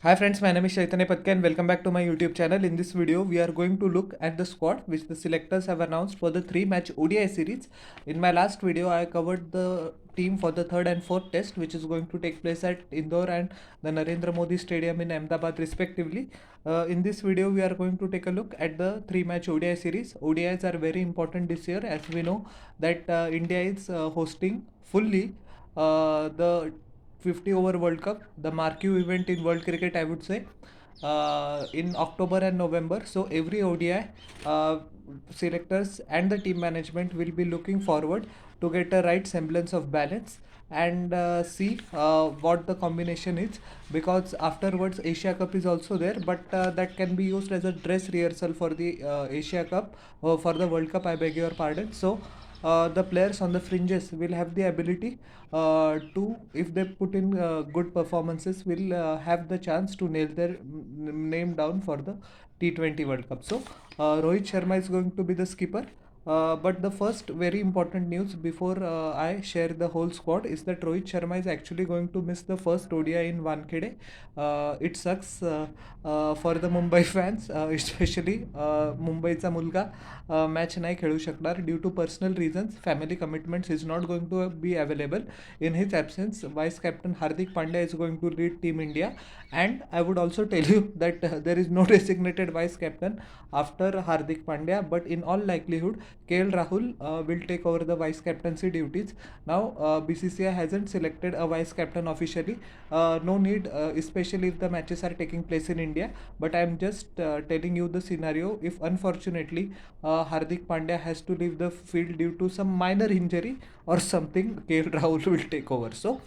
Hi friends, my name is Chaitanya Patke and welcome back to my YouTube channel. In this video, we are going to look at the squad which the selectors have announced for the 3-match ODI series. In my last video, I covered the team for the third and fourth test which is going to take place at Indore and the Narendra Modi Stadium in Ahmedabad respectively. In this video, we are going to take a look at the 3-match ODI series. ODIs are very important this year as we know that India is hosting fully the 50 over World Cup, the marquee event in world cricket, I would say, in October and November. So every ODI selectors and the team management will be looking forward to get a right semblance of balance and see what the combination is, because afterwards Asia Cup is also there, but that can be used as a dress rehearsal for the Asia Cup, for the World Cup, I beg your pardon. So the players on the fringes will have the ability to, if they put in good performances, will have the chance to nail their name down for the T20 World Cup. So Rohit Sharma is going to be the skipper. But the first very important news before I share the whole squad is that Rohit Sharma is actually going to miss the first ODI in Wankhede. It sucks for the Mumbai fans, especially मुंबईचा मुलगा match नाही खेळू शकणार due to personal reasons, family commitments. Is not going to be available. In his absence, Vice Captain Hardik Pandya is going to lead Team India. And I would also tell you that there is no designated Vice Captain after Hardik Pandya, but in all likelihood, KL Rahul will take over the Vice Captaincy duties. Now, BCCI hasn't selected a Vice Captain officially. No need, especially if the matches are taking place in India. But I am just telling you the scenario. If unfortunately Hardik Pandya has to leave the field due to some minor injury or something, KL Rahul will take over. So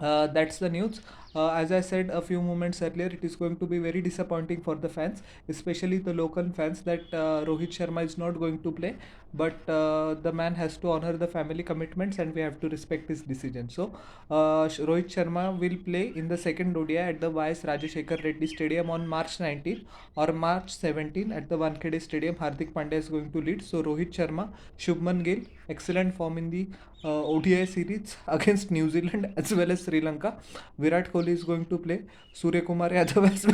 that's the news. As I said a few moments earlier, it is going to be very disappointing for the fans, especially the local fans, that Rohit Sharma is not going to play. But the man has to honor the family commitments and we have to respect his decision. So Rohit Sharma will play in the second ODI at the YS Rajashekar Reddy Stadium on March 19 or March 17 at the Wankhede Stadium. Hardik Pandya is going to lead. So Rohit Sharma, Shubman Gill, excellent form in the ODI series against New Zealand as well as Sri Lanka. Virat Kohli is going to play. Surya Kumar Yadav has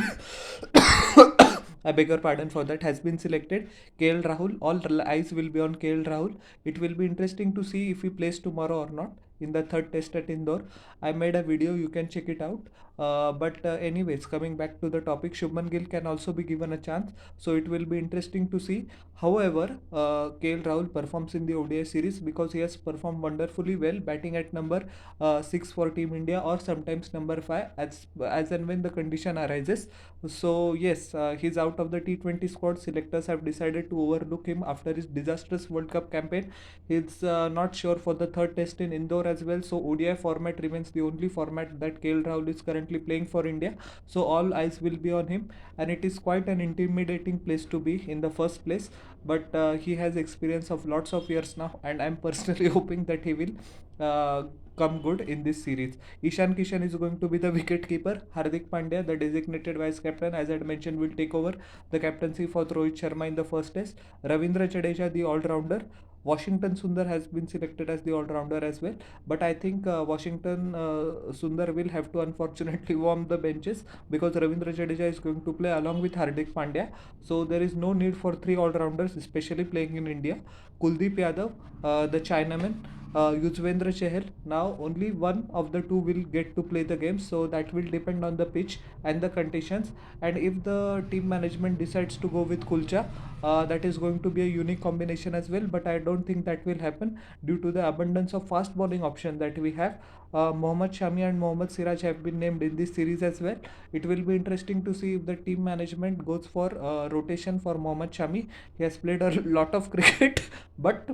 I beg your pardon for that, has been selected. KL Rahul, all eyes will be on KL Rahul. It will be interesting to see if he plays tomorrow or not in the third test at Indore. I made a video, you can check it out. But anyways, coming back to the topic, Shubman Gill can also be given a chance. So it will be interesting to see. However, KL Rahul performs in the ODI series because he has performed wonderfully well, batting at number 6 for Team India or sometimes number 5 as and when the condition arises. So yes, he's out of the T20 squad. Selectors have decided to overlook him after his disastrous World Cup campaign. He's not sure for the third test in Indore as well. So ODI format remains the only format that KL Rahul is currently playing for India. So all eyes will be on him, and it is quite an intimidating place to be in the first place. But he has experience of lots of years now, and I'm personally hoping that he will come good in this series. Ishan Kishan is going to be the wicket keeper. Hardik Pandya, the designated vice captain, as I had mentioned, will take over the captaincy for Rohit Sharma in the first test. Ravindra Jadeja, the all-rounder. Washington Sundar has been selected as the all-rounder as well, but I think Washington Sundar will have to unfortunately warm the benches because Ravindra Jadeja is going to play along with Hardik Pandya. So there is no need for three all-rounders, especially playing in India. Kuldeep Yadav, the Chinaman, Yuzvendra Chahal. Now only one of the two will get to play the game, so that will depend on the pitch and the conditions. And if the team management decides to go with Kulcha, that is going to be a unique combination as well. But I don't think that will happen due to the abundance of fast bowling option that we have. Mohammad Shami and Mohammad Siraj have been named in this series as well. It will be interesting to see if the team management goes for rotation for Mohammad Shami. He has played a lot of cricket, but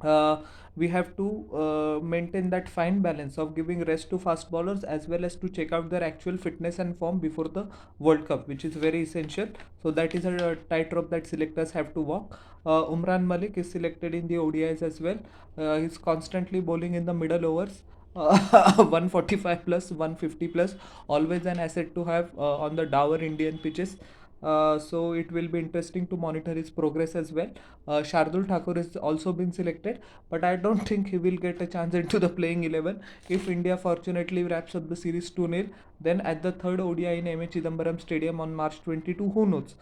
uh, we have to maintain that fine balance of giving rest to fast bowlers as well as to check out their actual fitness and form before the World Cup, which is very essential. So that is a tightrope that selectors have to walk. Umran Malik is selected in the ODIs as well. He's constantly bowling in the middle overs. 145 plus, 150 plus, always an asset to have on the dour Indian pitches. So it will be interesting to monitor his progress as well. Shardul Thakur has also been selected, but I don't think he will get a chance into the playing 11. If India fortunately wraps up the series 2-0, then at the third ODI in MH Chidambaram Stadium on March 22, who knows?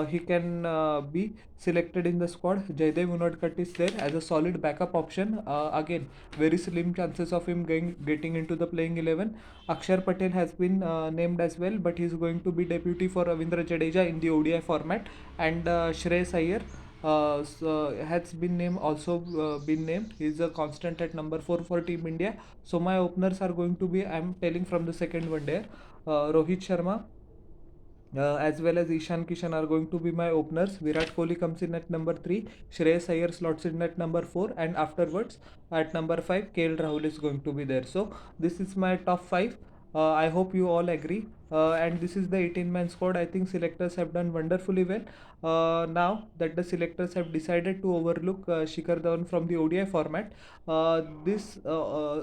He can be selected in the squad. Jaydev Unadkat is there as a solid backup option. Again, very slim chances of him getting into the playing 11. Akshar Patel has been named as well, but he's going to be deputy for Ravindra Jadeja in the ODI format, and Shreyas Iyer has been named been named. He's a constant at number 4 for Team India. So my openers are going to be, I'm telling from the second one day, Rohit Sharma, as well as Ishan Kishan are going to be my openers. Virat Kohli comes in at number 3, Shreyas Iyer slots in at number 4, and afterwards at number 5, KL Rahul is going to be there. So this is my top 5. I hope you all agree. And this is the 18-man squad. I think selectors have done wonderfully well. Now that the selectors have decided to overlook Shikhar Dhawan from the ODI format, this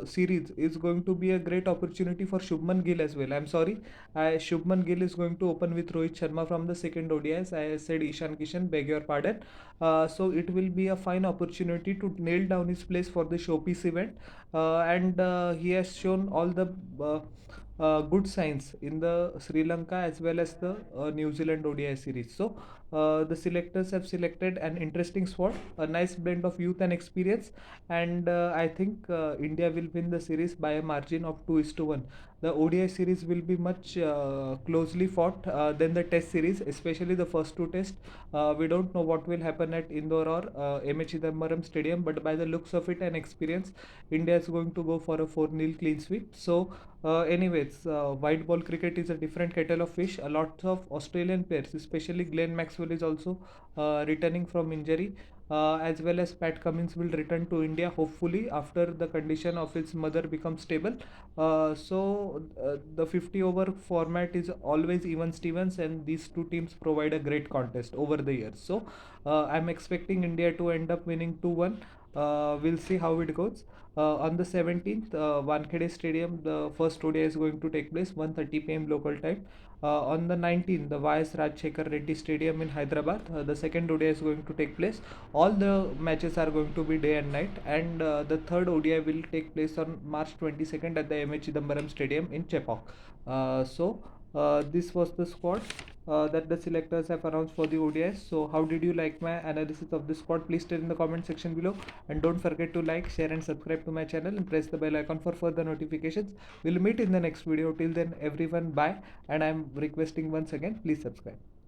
series is going to be a great opportunity for Shubman Gill as well. I'm sorry, Shubman Gill is going to open with Rohit Sharma from the second ODIs. I said Ishan Kishan, beg your pardon. So it will be a fine opportunity to nail down his place for the showpiece event. And he has shown all the good signs in the Sri Lanka as well as the New Zealand ODI series. So the selectors have selected an interesting squad, a nice blend of youth and experience, and I think India will win the series by a margin of 2-1. The ODI series will be much closely fought than the Test series, especially the first two tests. We don't know what will happen at Indore or MH Chidambaram Stadium, but by the looks of it and experience, India is going to go for a 4-0 clean sweep. So, anyways, white ball cricket is a different kettle of fish. A lot of Australian players, especially Glenn Maxwell, is also returning from injury. As well as Pat Cummins will return to India hopefully after the condition of his mother becomes stable. The 50 over format is always even Stevens, and these two teams provide a great contest over the years. So I'm expecting India to end up winning 2-1. We'll see how it goes. On the 17th, Wankhede Stadium, the first ODI is going to take place 1:30 p.m. local time. On the 19th, the YS Rajshekhar Reddy Stadium in Hyderabad, the second ODI is going to take place. All the matches are going to be day and night, and the third ODI will take place on March 22nd at the MH Chidambaram Stadium in Chepauk. This was the squad that the selectors have announced for the ODIs. So, how did you like my analysis of this squad? Please tell in the comment section below, and don't forget to like, share, and subscribe to my channel, and press the bell icon for further notifications. We'll meet in the next video. Till then, everyone, bye. And I'm requesting once again, please subscribe.